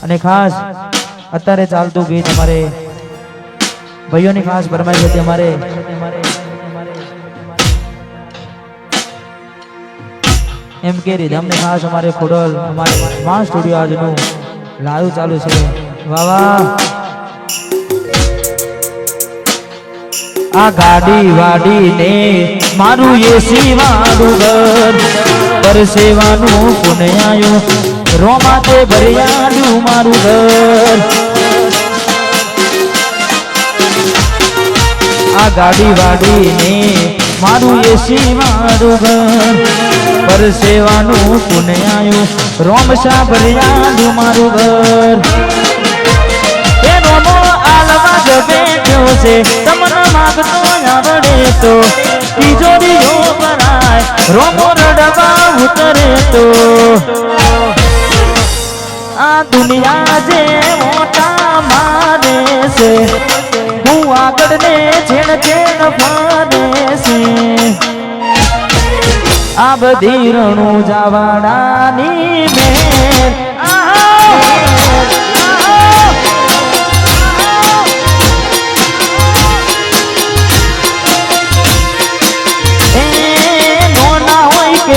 અને ખાસ અત્યારે ચાલતું ગીત અમારે ભાઈઓની ખાસ ફરમાઈશ હતી અમારે એમ કે રીધમ ને ખાસ અમારે ખોડલ અમારે માં સ્ટુડિયો આજનું લાઈવ ચાલુ છે વાહ વાહ આ ગાડી વાડી ને મારું એસી વાળું ઘર પરસેવાનું પુણ્યાયું રોમાતે ભર્યાડું મારું ઘર આ ગાડી વાડી ને મારું એસી વાળું ઘર પરસેવાનું પુણ્યાયું રોમશા ભર્યાડું મારું ઘર એ રોમો આલવા જ બેઠ્યો છે તમને માગતો આવડે તો તિજોરીઓ ભરાય રોમો રડવા ઉતરે તો આ દુનિયા જે મોટા મારે છે હું આગળ ને છેડ છેડ ફરે છે આ બધી રણું જવાડાની મેર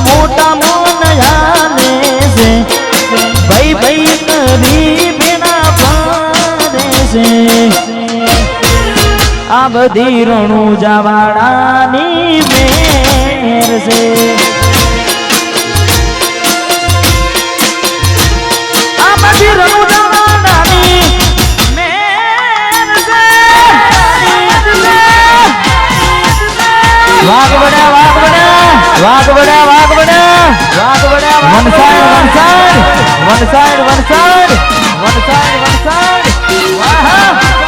મોટા મોનયાને છે ભાઈ ભાઈ કરી બેના પારે છે આ બધી રણું જવાડાની મેર છે આ બધી રણું જવાડાની મેર છે વાઘ બડા વાઘ બડા વાઘ બડા વાઘ બડા વાઘ બડા one side one side one side one side one side one side વાહ વાહ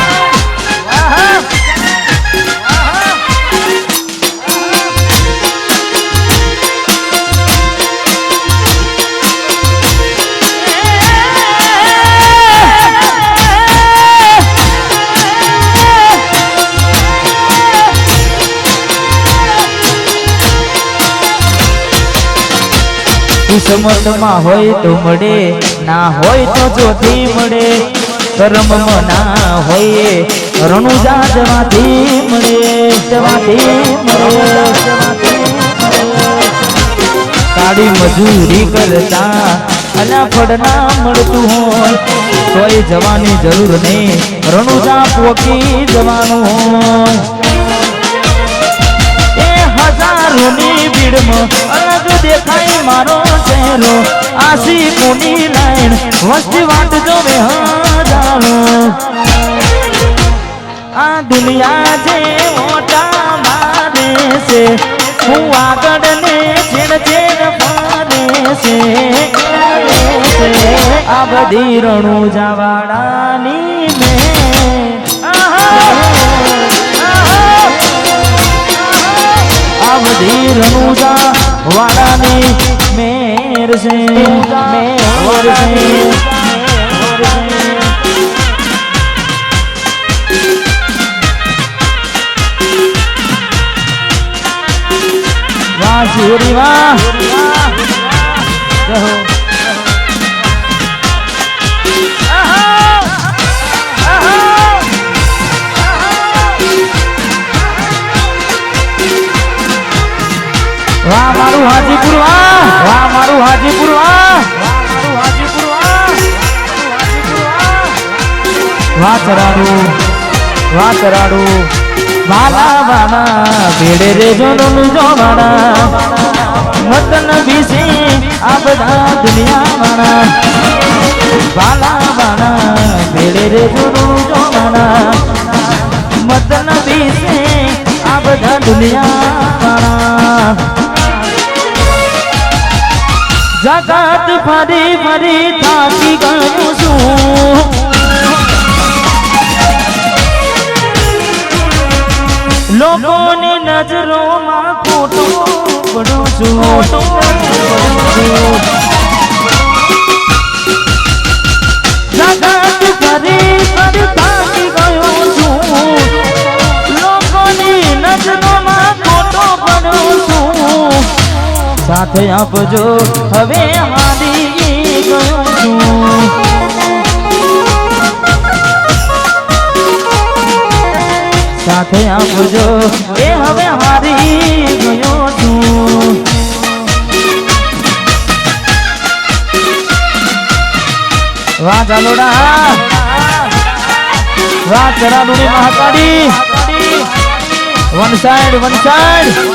કિસ્મતમાં હોય તો મળે ના હોય તો જોથી મળે કર્મમાં ના હોય રણુજા જવાથી મળે કાળી મજૂરી કરતા અલા ફળ ના મળતું હોય તોય જવાની જરૂર નહીં રણુજા પોકી જવાનું હોય એ હજારોની ભીડમાં અલગ દેખાય મારો ચહેરો આસી કોની લાઈન વસ્તી વાટ જોવે હજારો આ દુનિયા જે મોટા મારે છે હું આગળ ને છેડ છેડ ફરે છે આ બધી રણું જવાડાની મેં આ બધી રણુજા વાડાની મેર છે મેર છે વાહ શિવરી વાહ વાહ મારું હાજીપુર વાહ મારું હાજીપુર વાહ વાહ ચરાડું વાલા વાલા ભેડે રે જોનું જોવાના મતન બીસી આ બધા દુનિયા વાળા વાલા વાલા ભેડે રે જોનું જોવાના મતન બીસી આ બધા દુનિયા વાળા જગત ફરી ફરી થાકી ગયું છું લોકોની નજરોમાં ખોટું પડું છું જગત ફરી ફરી થાકી ગયું છું લોકોની નજરોમાં ખોટું પડું છું સાથે આપજો હવે હારી ગયો છું સાથે આપજો એ હવે હારી ગયો છું વાહ ચાલોડા વાહ ચરાડુની મહાકાળી વન સાઈડ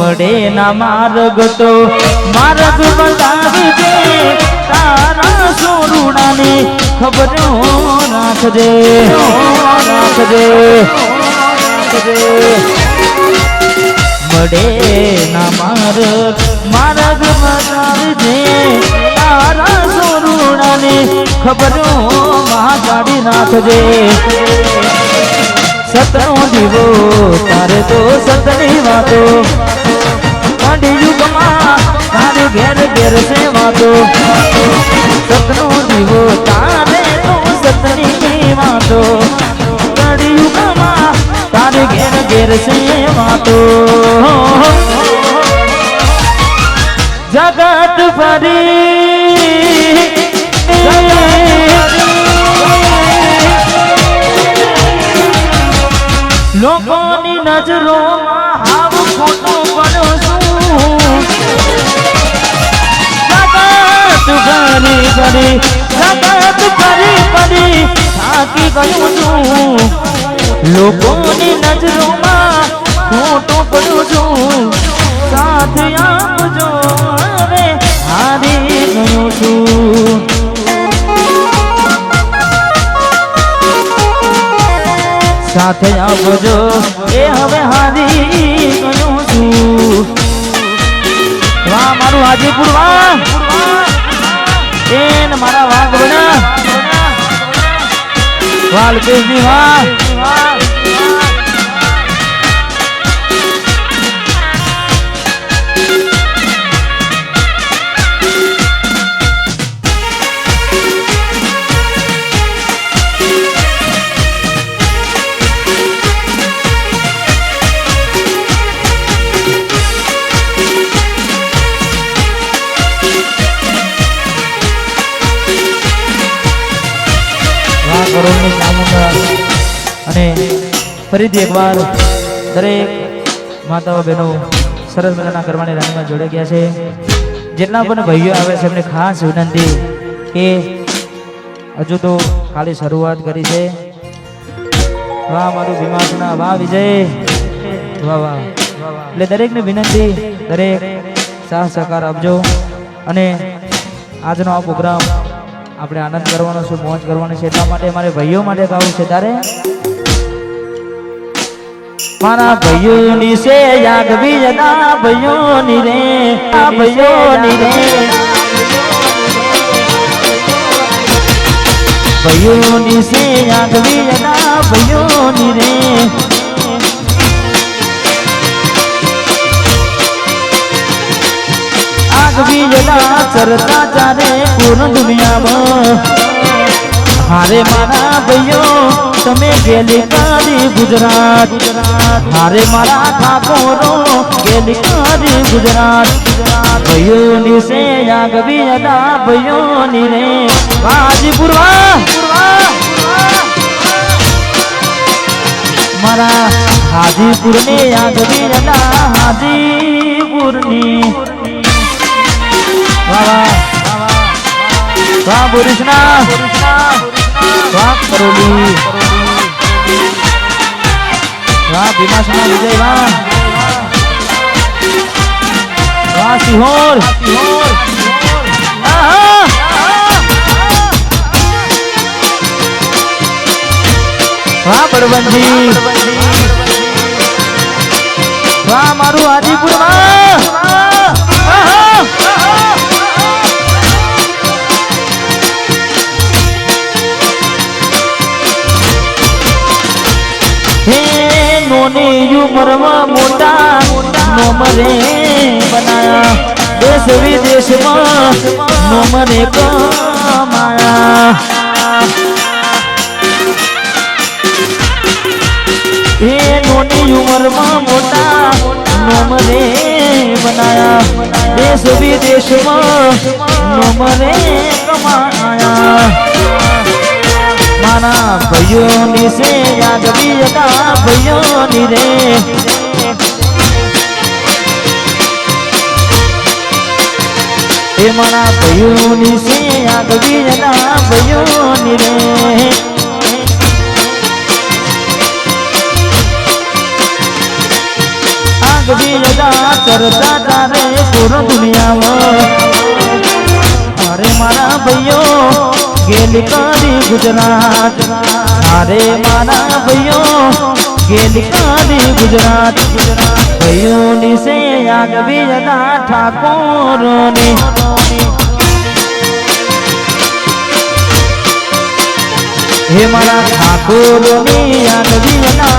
મળે ના માર્ગ તો માર્ગ બતાવજે તારા સોરુણાની ખબર રાખજે મળે ના માર્ગ બતાવજે તારા સોરુણાની ખબર મહાકાળી રાખજે સતનો દીવો તારે તો સતની વાતો યુગમાં તારે ઘેર ઘેર છે વાતો સતનો દીવો તારે તો સતની વાતો યુગમાં તારે ઘેર ઘેર છે વાતો જગત ફરી લોકોની નજરોમાં હાવ ખોટું પડ્યો છું જગત ફરી થાકી ગયો છું લોકોની નજરોમાં ખોટું પડ્યો છું સાથ આપજો હવે હારી ગયો છું સાથે આવજો એ હવે હારી ગયો છું વાહ મારું હાજીપુર વાહ એન મારા વાઘ બના વાલ પેજી વાહ અને ફરીથી એકવાર દરેક માતાઓ બહેનો સરસ મજાના ગરબાની રાણીમાં જોડાઈ ગયા છે જેટલા પણ ભાઈઓ આવે છે એમને ખાસ વિનંતી કે હજુ તો ખાલી શરૂઆત કરી છે વાહ મારું ભીમાસના વાહ વિજય વાહ વાહ એટલે દરેકને વિનંતી દરેક સાથ સહકાર આપજો અને આજનો આ પ્રોગ્રામ આપણે આનંદ કરવાનો છે મોજ કરવાની છે એટલા માટે મારે ભાઈઓ માટે ગાવું છે તારે મારા ભાઈઓની છે યાગવી જતા ભાઈઓની રે ભાઈઓની રે ભાઈઓની છે યાગવી જતા ભાઈઓની રે આગવી જતા ચરતા ચારે પૂર્ણ દુનિયામાં હારે મારા ભાઈઓ તમે ગેલી કરી ગુજરાત હારે મારા ઠાકોરો ગેલી કરી ગુજરાત ભાઈઓની છે આગવી જતા ભાઈઓની રે હાજીપુર મારા હાજીપુર ને આગવી જતા હાજીપુરની વાહ બોરીસના વાહ કરોલી વાહ ભીમાસના વિજય વાહ સિહોર વાહ બળવંતી વાહ મારું હાજીપુર નોની ઉંમરમાં મોટા નોમરે बनाया देश विदेश में नोमरे कमाया ए नोनी उम्र में मोटा नोमरे बनाया देश विदेश में नोमरे कमाया माना भैयों नी से याद भी था भैयों नी रे ए माना भैयों नी से याद भी था भैयों नी रे आग भी लगा चरता तारे पूरा दुनिया में अरे मारा भैयों गेल कारी गुजरात अरे मारा भैयों गेल कारी गुजरात भैयों नी से आग भी लगा ठाकुर ने हे मारा ठाकुर ने आग भी लगा